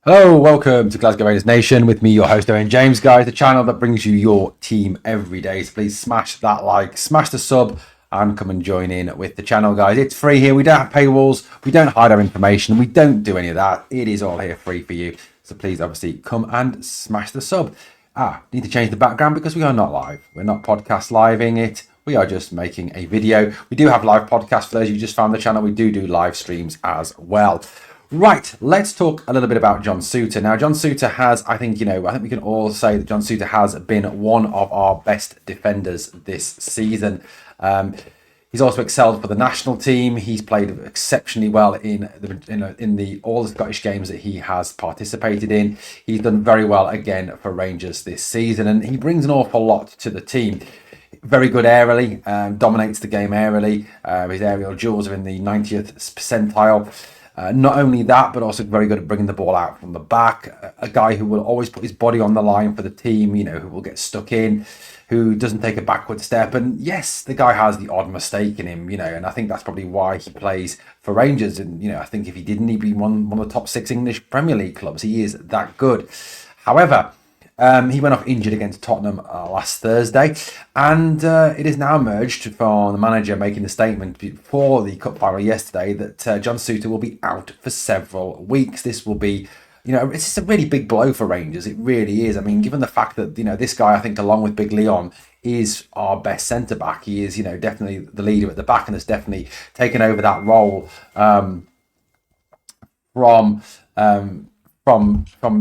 Hello, welcome to Glasgow Rangers Nation with me, your host, Owen James, guys, the channel that brings you your team every day. So please smash that like, smash the sub, and come and join in with the channel, guys. It's free here. We don't have paywalls. We don't hide our information. We don't do any of that. It is all here free for you. So please, obviously, come and smash the sub. Need to change the background because we are not live. We're not podcast living it. We are just making a video. We do have live podcasts for those who just found the channel. We do live streams as well. Right, let's talk a little bit about John Souttar. Now, John Souttar has, I think we can all say that John Souttar has been one of our best defenders this season. He's also excelled for the national team. He's played exceptionally well in all the Scottish games that he has participated in. He's done very well again for Rangers this season, and he brings an awful lot to the team. Very good aerially, dominates the game aerially. His aerial duels are in the 90th percentile. Not only that, but also very good at bringing the ball out from the back. A guy who will always put his body on the line for the team, who will get stuck in, who doesn't take a backward step. And yes, the guy has the odd mistake in him, and I think that's probably why he plays for Rangers. And, I think if he didn't, he'd be one of the top 6 English Premier League clubs. He is that good. However, he went off injured against Tottenham last Thursday, and it is now emerged from the manager making the statement before the cup final yesterday that John Souttar will be out for several weeks. This will be, it's just a really big blow for Rangers. It really is. I mean, given the fact that, this guy, I think, along with Big Leon, is our best centre-back. He is, definitely the leader at the back and has definitely taken over that role from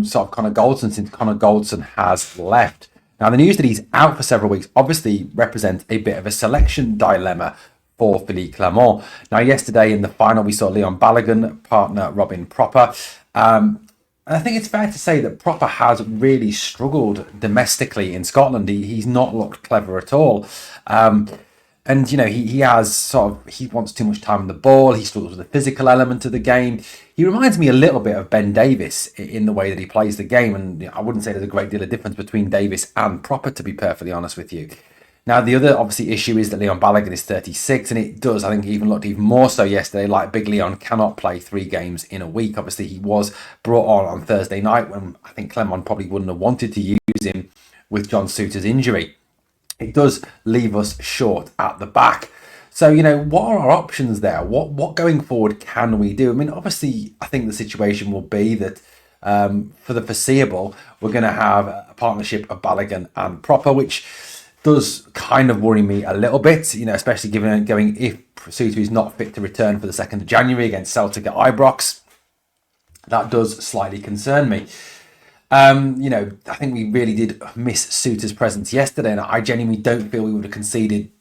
sort of Connor Goldson since Connor Goldson has left. Now, the news that he's out for several weeks obviously represents a bit of a selection dilemma for Philippe Clement. Now, yesterday in the final, we saw Leon Balogun partner Robin Propper. And I think it's fair to say that Propper has really struggled domestically in Scotland. He's not looked clever at all. And, he has he wants too much time on the ball. He struggles with the physical element of the game. He reminds me a little bit of Ben Davies in the way that he plays the game. And I wouldn't say there's a great deal of difference between Davies and Propper, to be perfectly honest with you. Now, the other obviously issue is that Leon Balogun is 36, and it does, I think, even looked even more so yesterday, like Big Leon cannot play 3 games in a week. Obviously, he was brought on Thursday night when I think Clement probably wouldn't have wanted to use him with John Souttar's injury. It does leave us short at the back. So, what are our options there? What going forward can we do? I mean, obviously, I think the situation will be that for the foreseeable, we're going to have a partnership of Balogun and Propper, which does kind of worry me a little bit, especially given going if Souttar is not fit to return for the 2nd of January against Celtic at Ibrox. That does slightly concern me. I think we really did miss Souttar's presence yesterday, and I genuinely don't feel we would have conceded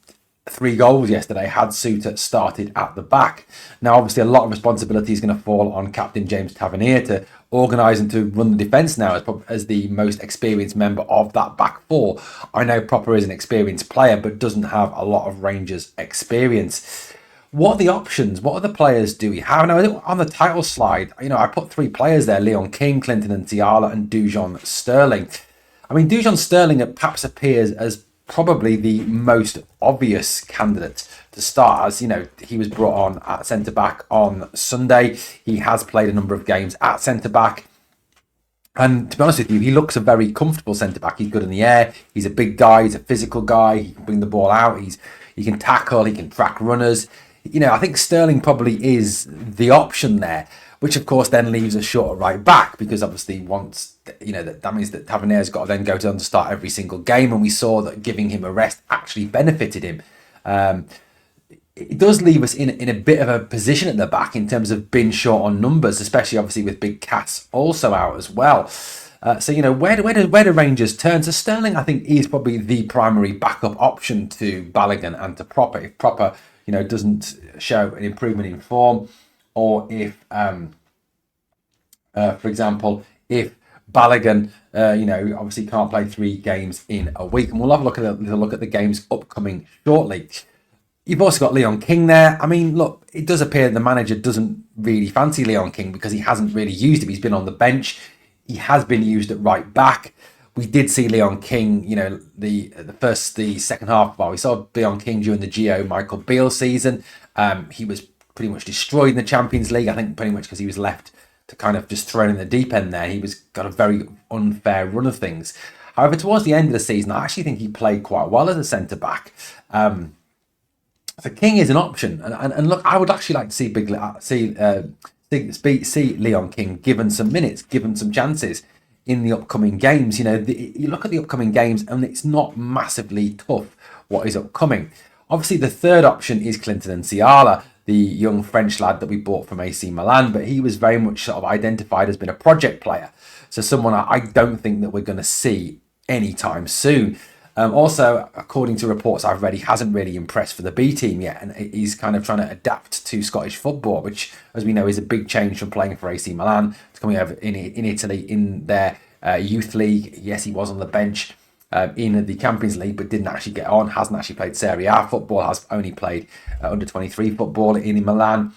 3 goals yesterday had Souttar started at the back. Now, obviously, a lot of responsibility is going to fall on Captain James Tavernier to organise and to run the defence now as the most experienced member of that back 4. I know Propper is an experienced player, but doesn't have a lot of Rangers experience. What are the options? What other players do we have? Now, on the title slide, I put 3 players there: Leon King, Clinton and Tiala, and Dujon Sterling. I mean, Dujon Sterling perhaps appears as probably the most obvious candidate to start, as he was brought on at centre-back on Sunday. He has played a number of games at centre-back. And to be honest with you, he looks a very comfortable centre-back. He's good in the air. He's a big guy. He's a physical guy. He can bring the ball out. He can tackle. He can track runners. I think Sterling probably is the option there, which of course then leaves us short of right back, because obviously once, that means that Tavernier's got to then go to start every single game, and we saw that giving him a rest actually benefited him. It does leave us in a bit of a position at the back in terms of being short on numbers, especially obviously with Big Cass also out as well. So, where do Rangers turn? So Sterling, I think, is probably the primary backup option to Balogun and to Propper. If Propper doesn't show an improvement in form, or if, for example, if Balogun, obviously can't play 3 games in a week, and we'll have a look at the games upcoming shortly. You've also got Leon King there. I mean, look, it does appear the manager doesn't really fancy Leon King because he hasn't really used him. He's been on the bench. He has been used at right back. We did see Leon King, the second half. Well, we saw Leon King during the Gio Michael Beale season. He was pretty much destroyed in the Champions League, I think pretty much because he was left to kind of just throw in the deep end there. He was got a very unfair run of things. However, towards the end of the season, I actually think he played quite well as a centre back. So King is an option, and look, I would actually like to see Leon King given some minutes, given some chances in the upcoming games. You look at the upcoming games, and it's not massively tough what is upcoming. Obviously, the third option is Clinton Nsiala, the young French lad that we bought from AC Milan, but he was very much sort of identified as being a project player. So someone I don't think that we're going to see anytime soon. Also, according to reports I've read, he hasn't really impressed for the B team yet, and he's kind of trying to adapt to Scottish football, which, as we know, is a big change from playing for AC Milan to coming over in Italy in their youth league. Yes, he was on the bench in the Champions League, but didn't actually get on, hasn't actually played Serie A football, has only played under 23 football in Milan.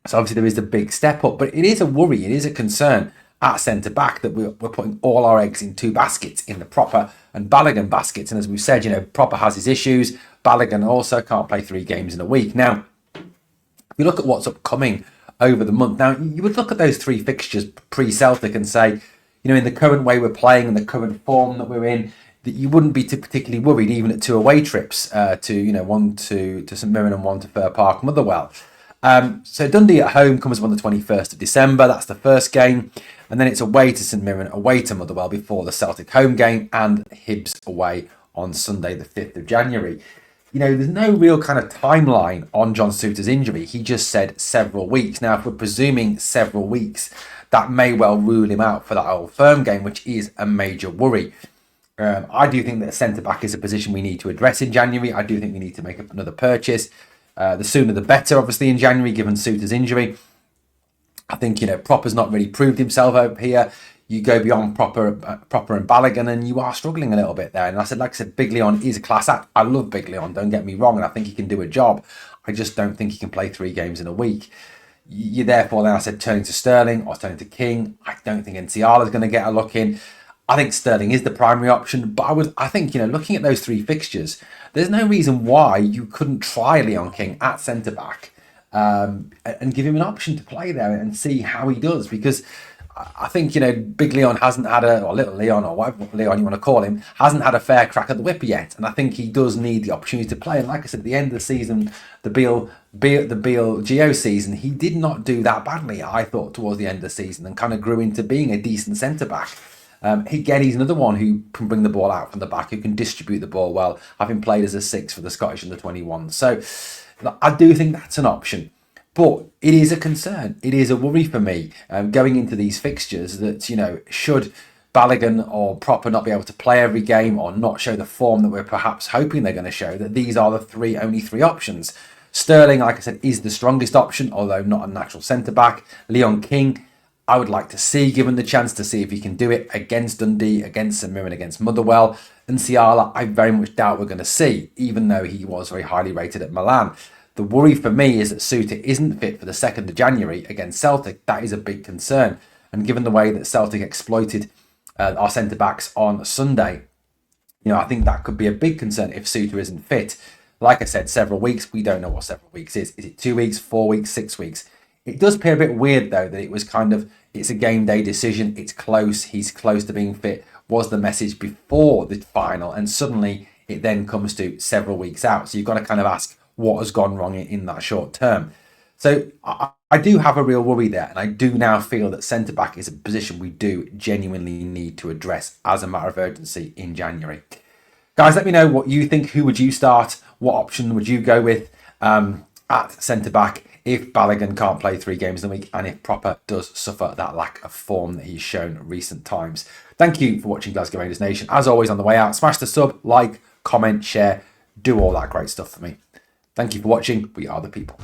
So obviously there is a big step up, but it is a worry, it is a concern at centre-back that we're putting all our eggs in two baskets, in the Proper and Balogun baskets. And as we've said, Proper has his issues. Balogun also can't play 3 games in a week. Now, if you look at what's upcoming over the month, now you would look at those 3 fixtures pre-Celtic and say, in the current way we're playing and the current form that we're in, that you wouldn't be particularly worried even at 2 away trips one to St Mirren and one to Fir Park, Motherwell. So Dundee at home comes on the 21st of December. That's the first game. And then it's away to St Mirren, away to Motherwell before the Celtic home game, and Hibs away on Sunday, the 5th of January. There's no real kind of timeline on John Souttar's injury. He just said several weeks. Now, if we're presuming several weeks, that may well rule him out for that Old Firm game, which is a major worry. I do think that centre-back is a position we need to address in January. I do think we need to make another purchase. The sooner the better, obviously, in January, given Souttar's injury. I think, Proper's not really proved himself over here. You go beyond Proper and Balogun, and you are struggling a little bit there. And like I said, Big Leon is a class act. I love Big Leon, don't get me wrong, and I think he can do a job. I just don't think he can play 3 games in a week. You therefore, then I said, turning to Sterling or turning to King. I don't think Nsiala is going to get a look in. I think Sterling is the primary option, but I think, looking at those 3 fixtures, there's no reason why you couldn't try Leon King at centre-back and give him an option to play there and see how he does. Because I think, Big Leon hasn't had or Little Leon, or whatever Leon you want to call him, hasn't had a fair crack at the whip yet. And I think he does need the opportunity to play. And like I said, at the end of the season, the Beal Geo season, he did not do that badly, I thought, towards the end of the season, and kind of grew into being a decent centre-back. Again, he's another one who can bring the ball out from the back, who can distribute the ball well, having played as a 6 for the Scottish under-21. So I do think that's an option. But it is a concern. It is a worry for me going into these fixtures that, should Balogun or Proper not be able to play every game or not show the form that we're perhaps hoping they're going to show, that these are the only three options. Sterling, like I said, is the strongest option, although not a natural centre-back. Leon King, I would like to see, given the chance, to see if he can do it against Dundee, against St Mirren, against Motherwell. And Nsiala, I very much doubt we're going to see, even though he was very highly rated at Milan. The worry for me is that Souttar isn't fit for the 2nd of January against Celtic. That is a big concern. And given the way that Celtic exploited our centre-backs on Sunday, I think that could be a big concern if Souttar isn't fit. Like I said, several weeks. We don't know what several weeks is. Is it 2 weeks, 4 weeks, 6 weeks? It does appear a bit weird, though, that it was it's a game day decision. It's close. He's close to being fit, was the message before the final. And suddenly it then comes to several weeks out. So you've got to kind of ask what has gone wrong in that short term. So I do have a real worry there. And I do now feel that centre-back is a position we do genuinely need to address as a matter of urgency in January. Guys, let me know what you think. Who would you start? What option would you go with at centre-back if Balogun can't play 3 games in a week and if Proper does suffer that lack of form that he's shown recent times? Thank you for watching Glasgow Rangers Nation. As always, on the way out, smash the sub, like, comment, share, do all that great stuff for me. Thank you for watching. We are the people.